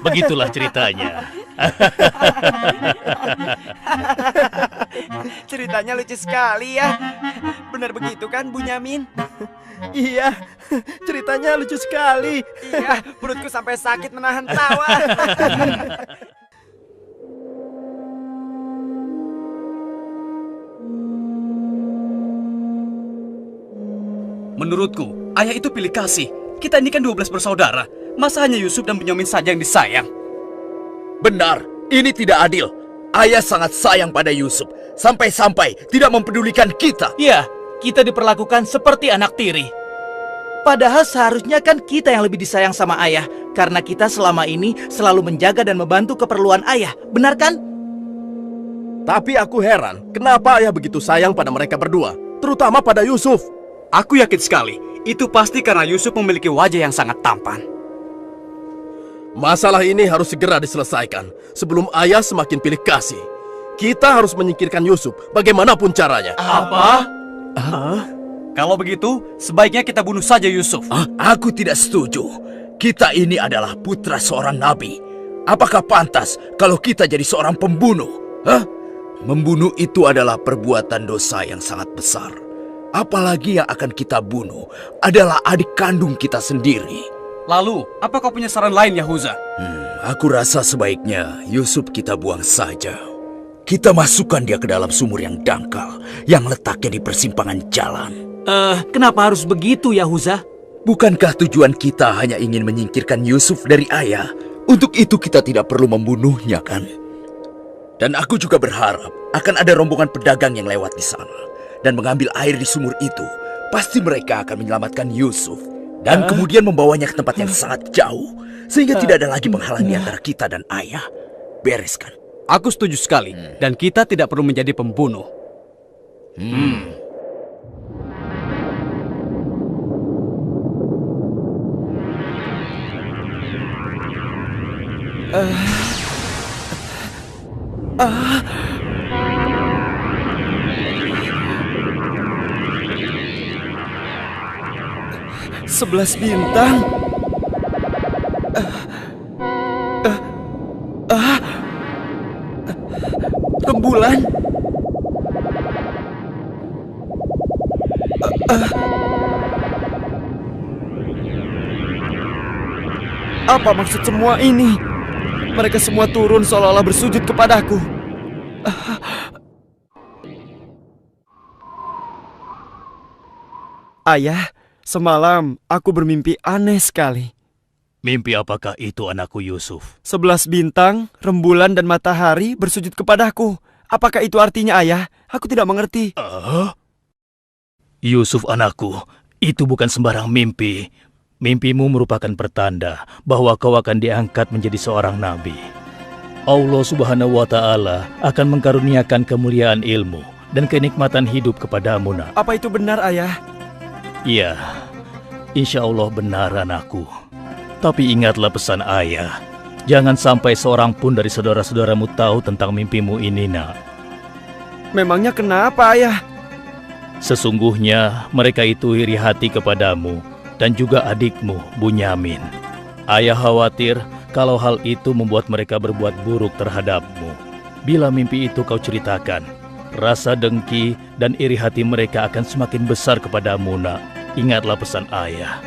Begitulah ceritanya. Ceritanya lucu sekali ya. Benar begitu kan, Bunyamin? Iya, ceritanya lucu sekali. Iya, perutku sampai sakit menahan tawa. Menurutku, ayah itu pilih kasih. Kita ini kan 12 bersaudara. Masa hanya Yusuf dan Bunyamin saja yang disayang? Benar, ini tidak adil. Ayah sangat sayang pada Yusuf, sampai-sampai tidak mempedulikan kita. Iya, kita diperlakukan seperti anak tiri. Padahal seharusnya kan kita yang lebih disayang sama ayah, karena kita selama ini selalu menjaga dan membantu keperluan ayah. Benar kan? Tapi aku heran, kenapa ayah begitu sayang pada mereka berdua, terutama pada Yusuf. Aku yakin sekali, itu pasti karena Yusuf memiliki wajah yang sangat tampan. Masalah ini harus segera diselesaikan sebelum ayah semakin pilih kasih. Kita harus menyingkirkan Yusuf bagaimanapun caranya. Apa? Kalau begitu, sebaiknya kita bunuh saja Yusuf. Aku tidak setuju. Kita ini adalah putra seorang nabi. Apakah pantas kalau kita jadi seorang pembunuh? Membunuh itu adalah perbuatan dosa yang sangat besar. Apalagi yang akan kita bunuh adalah adik kandung kita sendiri. Lalu, apa kau punya saran lain, Yahuza? Aku rasa sebaiknya Yusuf kita buang saja. Kita masukkan dia ke dalam sumur yang dangkal, yang letaknya di persimpangan jalan. Kenapa harus begitu, Yahuza? Bukankah tujuan kita hanya ingin menyingkirkan Yusuf dari ayah? Untuk itu kita tidak perlu membunuhnya, kan? Dan aku juga berharap akan ada rombongan pedagang yang lewat di sana dan mengambil air di sumur itu. Pasti mereka akan menyelamatkan Yusuf dan kemudian membawanya ke tempat yang sangat jauh, sehingga tidak ada lagi penghalang di antara kita dan ayah. Beres kan? Aku setuju sekali, dan kita tidak perlu menjadi pembunuh. Sebelas bintang. Rembulan. Apa maksud semua ini? Mereka semua turun seolah-olah bersujud kepadaku. Ayah, semalam aku bermimpi aneh sekali. Mimpi apakah itu, anakku Yusuf? 11 bintang, rembulan dan matahari bersujud kepadaku. Apakah itu artinya, ayah? Aku tidak mengerti. Yusuf anakku, itu bukan sembarang mimpi. Mimpimu merupakan pertanda bahwa kau akan diangkat menjadi seorang nabi. Allah Subhanahu wa Ta'ala akan mengkaruniakan kemuliaan ilmu dan kenikmatan hidup kepadamu, nak. Apa itu benar, ayah? Iya, insya Allah benar, anakku. Tapi ingatlah pesan ayah. Jangan sampai seorang pun dari saudara-saudaramu tahu tentang mimpimu ini, nak. Memangnya kenapa, ayah? Sesungguhnya mereka itu iri hati kepadamu dan juga adikmu, Bunyamin. Ayah khawatir kalau hal itu membuat mereka berbuat buruk terhadapmu. Bila mimpi itu kau ceritakan, rasa dengki dan iri hati mereka akan semakin besar kepadamu, nak. Ingatlah pesan ayah.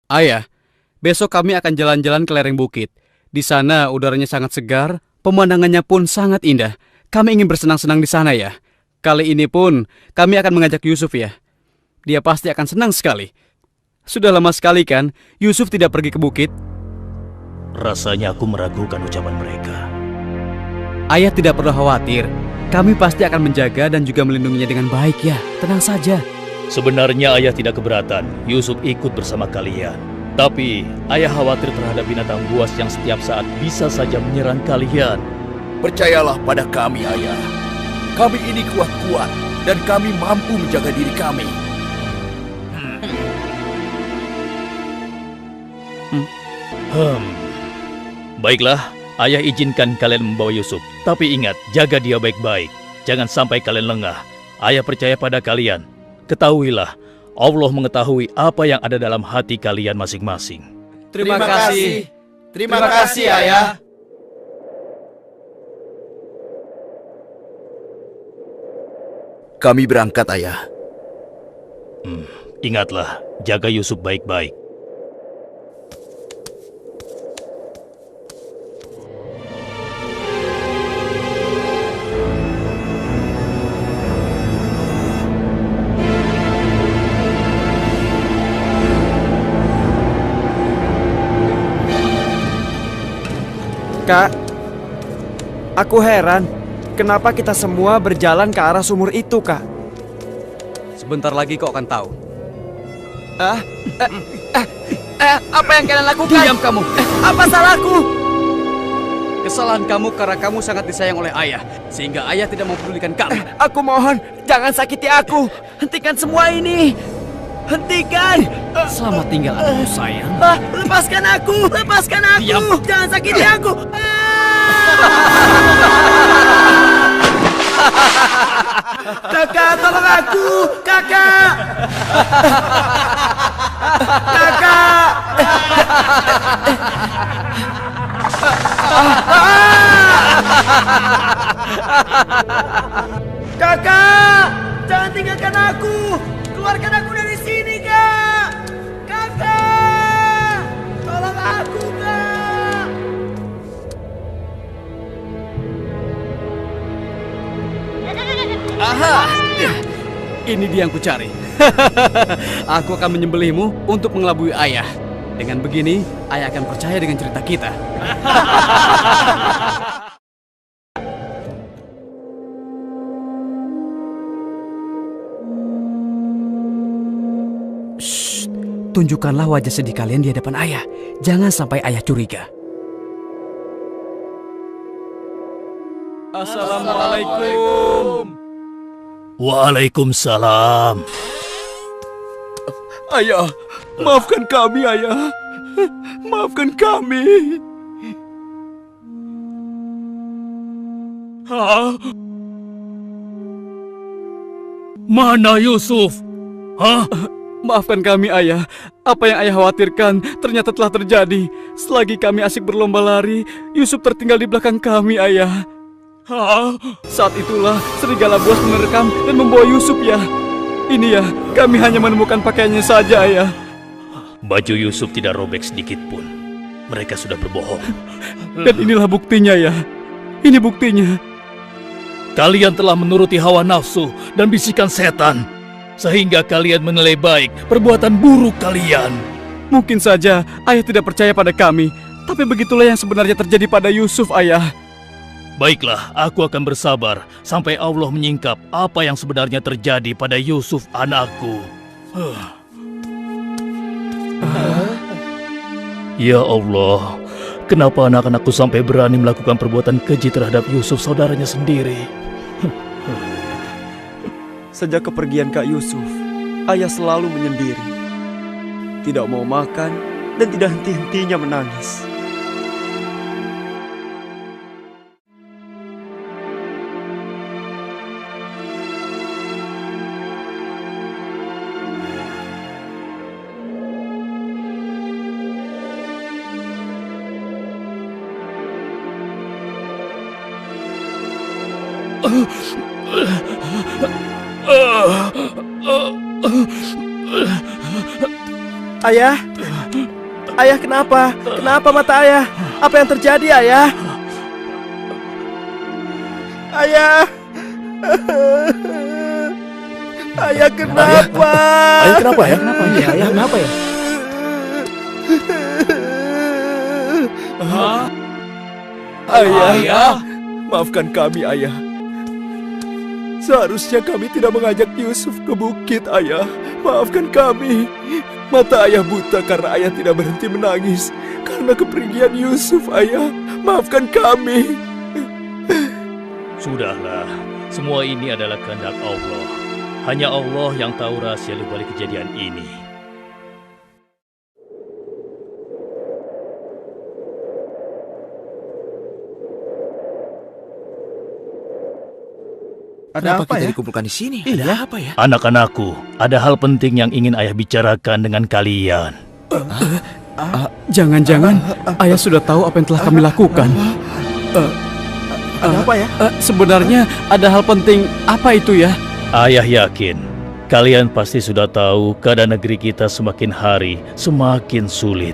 Ayah, besok kami akan jalan-jalan ke lereng bukit. Di sana udaranya sangat segar, pemandangannya pun sangat indah. Kami ingin bersenang-senang di sana, ya. Kali ini pun kami akan mengajak Yusuf, ya. Dia pasti akan senang sekali. Sudah lama sekali kan Yusuf tidak pergi ke bukit. Rasanya aku meragukan ucapan mereka. Ayah tidak perlu khawatir. Kami pasti akan menjaga dan juga melindunginya dengan baik, ya. Tenang saja. Sebenarnya ayah tidak keberatan Yusuf ikut bersama kalian. Tapi ayah khawatir terhadap binatang buas yang setiap saat bisa saja menyerang kalian. Percayalah pada kami, ayah. Kami ini kuat-kuat dan kami mampu menjaga diri kami. Baiklah, ayah izinkan kalian membawa Yusuf. Tapi ingat, jaga dia baik-baik. Jangan sampai kalian lengah. Ayah percaya pada kalian. Ketahuilah, Allah mengetahui apa yang ada dalam hati kalian masing-masing. Terima kasih. Terima kasih, Ayah. Kami berangkat, Ayah. Ingatlah, jaga Yusuf baik-baik. Kak, aku heran. Kenapa kita semua berjalan ke arah sumur itu, Kak? Sebentar lagi kau akan tahu. Apa yang kalian lakukan? Diam kamu. Apa salahku? Kesalahan kamu karena kamu sangat disayang oleh ayah, sehingga ayah tidak mempedulikan kamu. Aku mohon, jangan sakiti aku. Hentikan semua ini. Hentikan. Selamat tinggal anakku sayang. Lepaskan aku. Lepaskan aku. Diam. Jangan sakiti aku. Kakak, tolong aku. Kakak. Kakak. Kakak, jangan tinggalkan aku. Keluarkan aku dari sini, Kak. Kakak, tolong aku, Kak. Aha! Ini dia yang kucari. Aku akan menyembelihmu untuk mengelabui ayah. Dengan begini, ayah akan percaya dengan cerita kita. Shh, tunjukkanlah wajah sedih kalian di hadapan ayah. Jangan sampai ayah curiga. Assalamualaikum. Waalaikumsalam. Ayah, maafkan kami, Ayah. Maafkan kami. Mana Yusuf? Maafkan kami, ayah. Apa yang ayah khawatirkan ternyata telah terjadi. Selagi kami asik berlomba lari, Yusuf tertinggal di belakang kami, ayah. Saat itulah serigala buas menerkam dan membawa Yusuf, ya. Ini ya, kami hanya menemukan pakaiannya saja, ayah. Baju Yusuf tidak robek sedikit pun. Mereka sudah berbohong. Dan inilah buktinya, ya. Ini buktinya. Kalian telah menuruti hawa nafsu dan bisikan setan, sehingga kalian menilai baik perbuatan buruk kalian. Mungkin saja ayah tidak percaya pada kami, tapi begitulah yang sebenarnya terjadi pada Yusuf, ayah. Baiklah, aku akan bersabar sampai Allah menyingkap apa yang sebenarnya terjadi pada Yusuf anakku. Ya Allah, kenapa anak-anakku sampai berani melakukan perbuatan keji terhadap Yusuf saudaranya sendiri? Sejak kepergian Kak Yusuf, ayah selalu menyendiri. Tidak mau makan dan tidak henti-hentinya menangis. Ayah? Ayah kenapa? Kenapa mata ayah? Apa yang terjadi, ayah? Ayah! Ayah kenapa? Ayah kenapa ya? Kenapa ya? Ayah kenapa ya? Ayah, maafkan kami, Ayah. Seharusnya kami tidak mengajak Yusuf ke bukit, Ayah. Maafkan kami. Mata ayah buta karena ayah tidak berhenti menangis karena kepergian Yusuf, Ayah. Maafkan kami. Sudahlah, semua ini adalah kehendak Allah. Hanya Allah yang tahu rahasia di balik kejadian ini. Kenapa kita dikumpulkan di sini? Ada apa ya? Anak-anakku, ada hal penting yang ingin ayah bicarakan dengan kalian. Jangan-jangan ayah sudah tahu apa yang telah kami lakukan. Ada apa ya? Sebenarnya ada hal penting apa itu ya? Ayah yakin kalian pasti sudah tahu keadaan negeri kita semakin hari semakin sulit.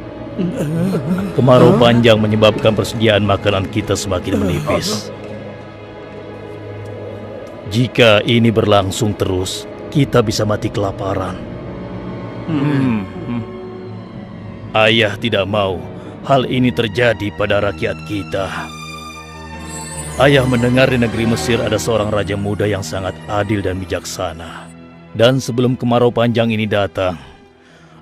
Kemarau panjang menyebabkan persediaan makanan kita semakin menipis. Jika ini berlangsung terus, kita bisa mati kelaparan. Ayah tidak mau hal ini terjadi pada rakyat kita. Ayah mendengar di negeri Mesir ada seorang raja muda yang sangat adil dan bijaksana. Dan sebelum kemarau panjang ini datang,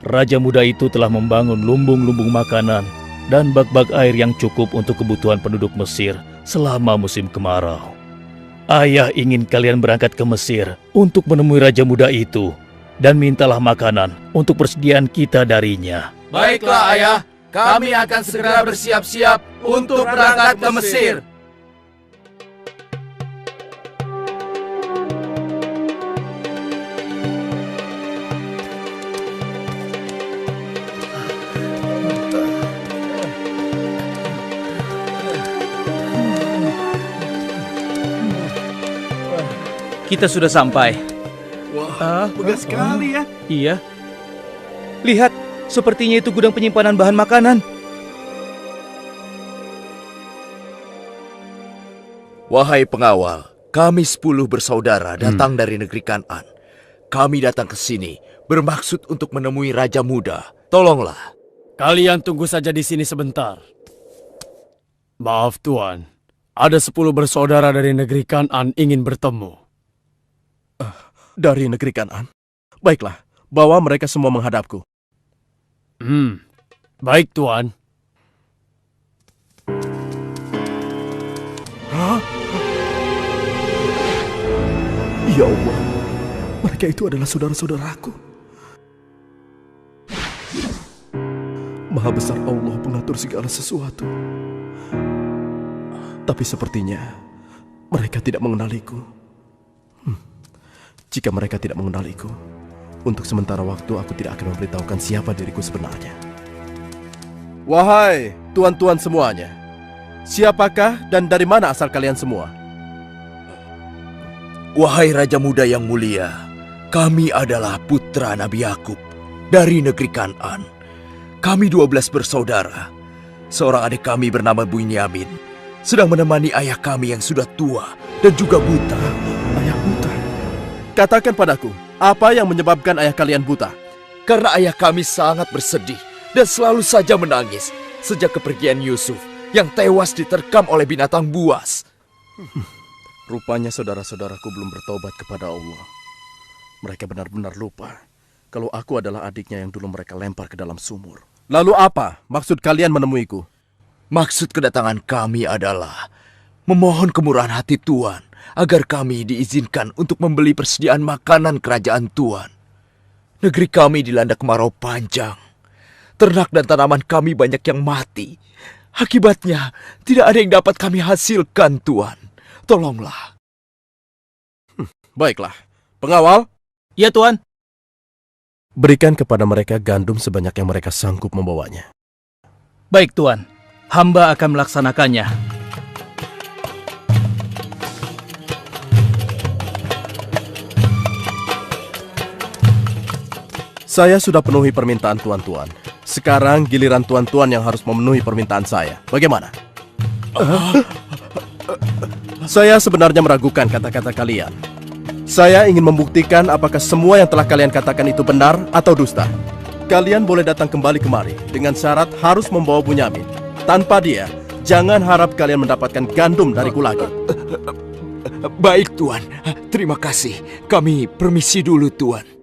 raja muda itu telah membangun lumbung-lumbung makanan dan bak-bak air yang cukup untuk kebutuhan penduduk Mesir selama musim kemarau. Ayah ingin kalian berangkat ke Mesir untuk menemui raja muda itu dan mintalah makanan untuk persediaan kita darinya. Baiklah ayah, kami akan segera bersiap-siap untuk berangkat ke Mesir. Kita sudah sampai. Wah, megah sekali ya. Iya. Lihat, sepertinya itu gudang penyimpanan bahan makanan. Wahai pengawal, kami 10 bersaudara datang dari negeri Kan'an. Kami datang ke sini bermaksud untuk menemui Raja Muda. Tolonglah. Kalian tunggu saja di sini sebentar. Maaf Tuan, ada 10 bersaudara dari negeri Kan'an ingin bertemu. Dari negeri Kan'an. Baiklah, bawa mereka semua menghadapku. Baik Tuan. Ya Allah, mereka itu adalah saudara-saudaraku. Maha besar Allah pengatur segala sesuatu. Tapi sepertinya mereka tidak mengenaliku. Jika mereka tidak mengenaliku, untuk sementara waktu aku tidak akan memberitahukan siapa diriku sebenarnya. Wahai tuan-tuan semuanya, siapakah dan dari mana asal kalian semua? Wahai Raja Muda yang mulia, kami adalah putra Nabi Yakub dari negeri Kan'an. Kami 12 bersaudara. Seorang adik kami bernama Bunyamin sedang menemani ayah kami yang sudah tua dan juga buta. Ayah buta? Katakan padaku, apa yang menyebabkan ayah kalian buta? Karena ayah kami sangat bersedih dan selalu saja menangis sejak kepergian Yusuf yang tewas diterkam oleh binatang buas. Rupanya saudara-saudaraku belum bertobat kepada Allah. Mereka benar-benar lupa kalau aku adalah adiknya yang dulu mereka lempar ke dalam sumur. Lalu apa maksud kalian menemuiku? Maksud kedatangan kami adalah memohon kemurahan hati Tuan agar kami diizinkan untuk membeli persediaan makanan kerajaan Tuan. Negeri kami dilanda kemarau panjang. Ternak dan tanaman kami banyak yang mati. Akibatnya tidak ada yang dapat kami hasilkan, Tuan. Tolonglah. Baiklah, pengawal. Ya Tuan. Berikan kepada mereka gandum sebanyak yang mereka sanggup membawanya. Baik Tuan, hamba akan melaksanakannya. Saya sudah penuhi permintaan tuan-tuan. Sekarang giliran tuan-tuan yang harus memenuhi permintaan saya. Bagaimana? Saya sebenarnya meragukan kata-kata kalian. Saya ingin membuktikan apakah semua yang telah kalian katakan itu benar atau dusta. Kalian boleh datang kembali kemari dengan syarat harus membawa Bunyamin. Tanpa dia, jangan harap kalian mendapatkan gandum dariku lagi. Baik, Tuan. Terima kasih. Kami permisi dulu, Tuan.